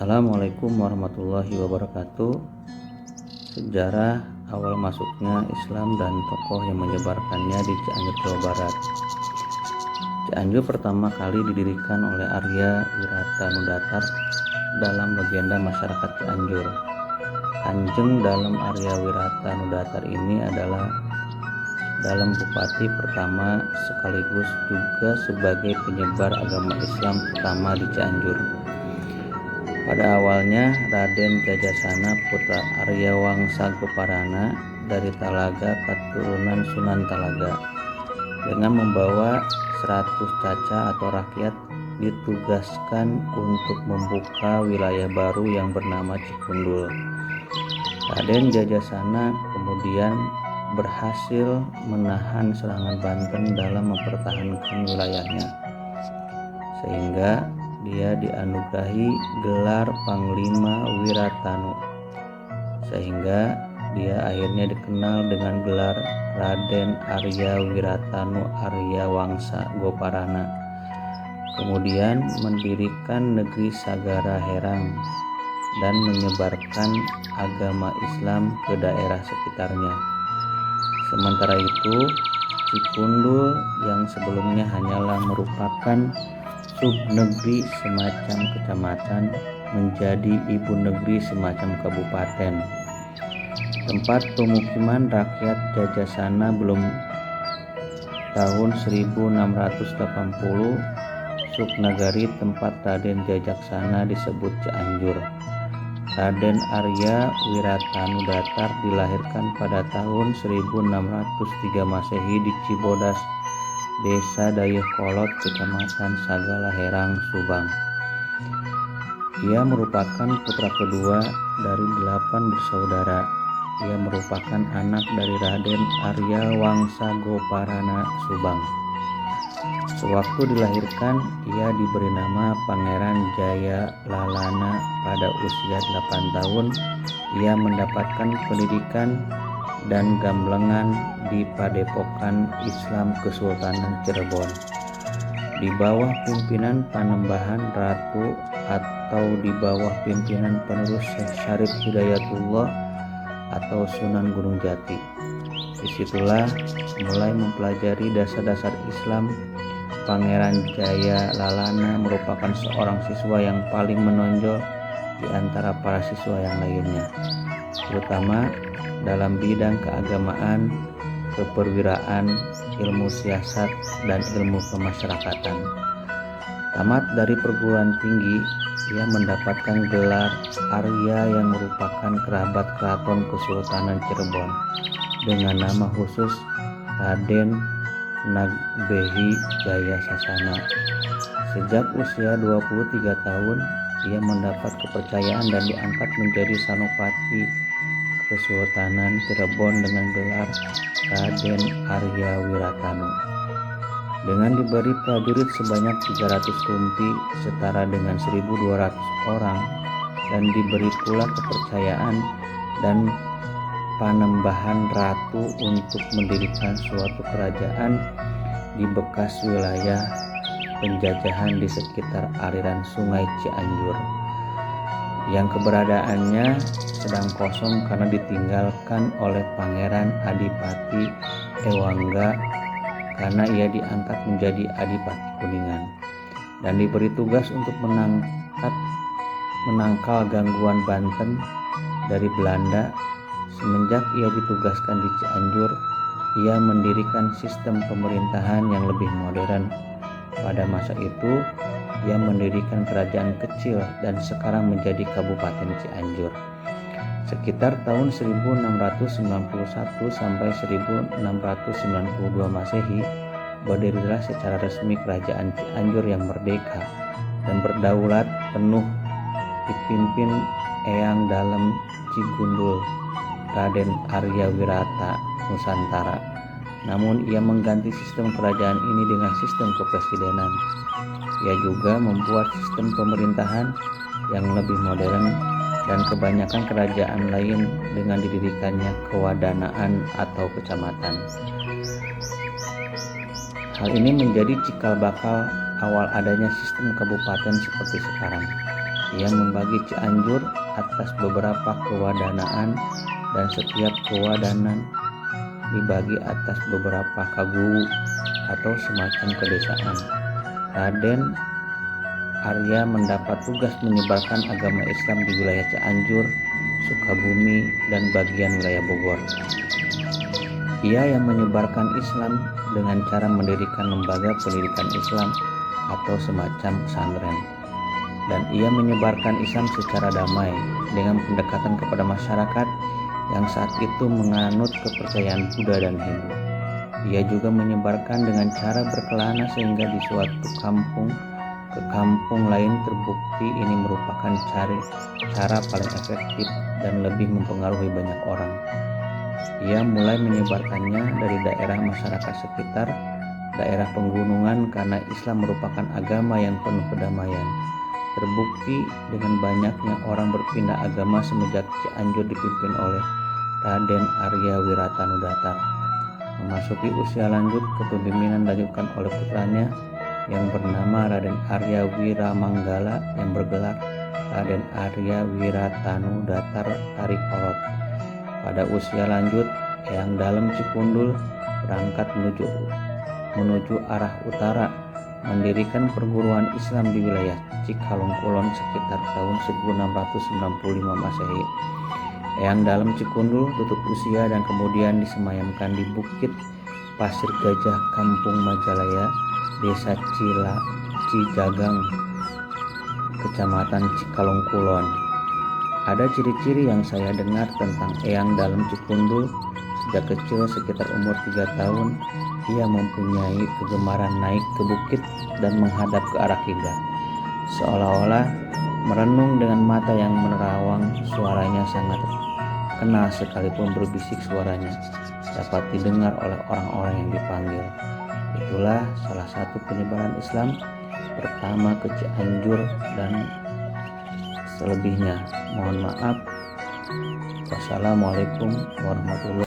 Assalamualaikum warahmatullahi wabarakatuh. Sejarah awal masuknya Islam dan tokoh yang menyebarkannya di Cianjur, Jawa Barat. Cianjur pertama kali didirikan oleh Arya Wiratanudatar dalam legenda masyarakat Cianjur. Kanjeng dalam Arya Wiratanudatar ini adalah dalam bupati pertama sekaligus juga sebagai penyebar agama Islam pertama di Cianjur. Pada awalnya Raden Jajasana putra Arya Wangsa Goparana dari Talaga keturunan Sunan Talaga dengan membawa 100 caca atau rakyat ditugaskan untuk membuka wilayah baru yang bernama Cikundul. Raden Jajasana kemudian berhasil menahan serangan Banten dalam mempertahankan wilayahnya, sehingga dia dianugerahi gelar Panglima Wiratanu, sehingga dia akhirnya dikenal dengan gelar Raden Arya Wiratanu Arya Wangsa Goparana. Kemudian mendirikan negeri Sagara Herang dan menyebarkan agama Islam ke daerah sekitarnya. Sementara itu, Cikundul yang sebelumnya hanyalah merupakan subnegeri semacam kecamatan menjadi ibu negeri semacam kabupaten. Tempat pemukiman rakyat Jajasana belum tahun 1680, subnagari tempat Raden Jajaksana disebut Cianjur. Raden Arya Wiratanudatar dilahirkan pada tahun 1603 Masehi di Cibodas, Desa Dayakolot, Kecamatan Sagala Herang, Subang. Ia merupakan putra kedua dari 8 bersaudara. Ia merupakan anak dari Raden Arya Wangsa Goparana, Subang. Sewaktu dilahirkan, ia diberi nama Pangeran Jaya Lalana. Pada usia 8 tahun, ia mendapatkan pendidikan dan gamblengan di Padepokan Islam Kesultanan Cirebon di bawah pimpinan Panembahan Ratu atau di bawah pimpinan penerus Syekh Syarif Hidayatullah atau Sunan Gunung Jati. Disitulah mulai mempelajari dasar-dasar Islam. Pangeran Jaya Lalana merupakan seorang siswa yang paling menonjol di antara para siswa yang lainnya, terutama dalam bidang keagamaan, keperwiraan, ilmu siasat, dan ilmu kemasyarakatan. Tamat dari perguruan tinggi, ia mendapatkan gelar Arya yang merupakan kerabat keraton Kesultanan Cirebon dengan nama khusus Raden Nagbehi Jaya Sasana. Sejak usia 23 tahun, ia mendapat kepercayaan dan diangkat menjadi Sanopati Kesultanan Cirebon dengan gelar Raden Arya Wiratanu. Dengan diberi prajurit sebanyak 300 tumpi setara dengan 1.200 orang dan diberi pula kepercayaan dan panembahan ratu untuk mendirikan suatu kerajaan di bekas wilayah penjajahan di sekitar aliran Sungai Cianjur yang keberadaannya sedang kosong karena ditinggalkan oleh Pangeran Adipati Ewangga karena ia diangkat menjadi Adipati Kuningan dan diberi tugas untuk menangkal gangguan Banten dari Belanda. Semenjak ia ditugaskan di Cianjur, ia mendirikan sistem pemerintahan yang lebih modern. Pada masa itu, ia mendirikan kerajaan kecil dan sekarang menjadi Kabupaten Cianjur. Sekitar tahun 1691 sampai 1692 Masehi, berdirilah secara resmi Kerajaan Cianjur yang merdeka dan berdaulat penuh dipimpin Eyang Dalem Cikundul, Raden Arya Wirata Nusantara. Namun ia mengganti sistem kerajaan ini dengan sistem kepresidenan. Ia juga membuat sistem pemerintahan yang lebih modern dan kebanyakan kerajaan lain dengan didirikannya kewadanaan atau kecamatan. Hal ini menjadi cikal bakal awal adanya sistem kabupaten seperti sekarang. Ia membagi Cianjur atas beberapa kewadanaan dan setiap kewadanan dibagi atas beberapa kaguwu atau semacam kedesaan. Raden Arya mendapat tugas menyebarkan agama Islam di wilayah Cianjur, Sukabumi, dan bagian wilayah Bogor. Ia yang menyebarkan Islam dengan cara mendirikan lembaga pendidikan Islam atau semacam pesantren. Dan ia menyebarkan Islam secara damai dengan pendekatan kepada masyarakat yang saat itu menganut kepercayaan Buddha dan Hindu. Ia juga menyebarkan dengan cara berkelana sehingga di suatu kampung ke kampung lain terbukti ini merupakan cara paling efektif dan lebih mempengaruhi banyak orang. Ia mulai menyebarkannya dari daerah masyarakat sekitar daerah pegunungan karena Islam merupakan agama yang penuh kedamaian. Terbukti dengan banyaknya orang berpindah agama semenjak Cianjur dipimpin oleh Raden Arya Wiratanudatar. Memasuki usia lanjut, kepemimpinan dilanjutkan oleh putranya yang bernama Raden Arya Wiramanggala yang bergelar Raden Arya Wiratanudatar Tarikolot. Pada usia lanjut, Eyang Dalem Cikundul berangkat menuju arah utara, mendirikan perguruan Islam di wilayah Cikalongkulon sekitar tahun 1695 Masehi. Eyang Dalem Cikundul tutup usia dan kemudian disemayamkan di Bukit Pasir Gajah, Kampung Majalaya, Desa Cijagang, Kecamatan Cikalongkulon. Ada ciri-ciri yang saya dengar tentang Eyang Dalem Cikundul. Sejak kecil, sekitar umur 3 tahun, ia mempunyai kegemaran naik ke bukit dan menghadap ke arah kiblat, seolah-olah merenung dengan mata yang menerawang. Suaranya sangat kenal sekalipun berbisik suaranya dapat didengar oleh orang-orang yang dipanggil. Itulah salah satu penyebaran Islam pertama ke Cianjur dan selebihnya mohon maaf. Wassalamualaikum warahmatullahi wabarakatuh.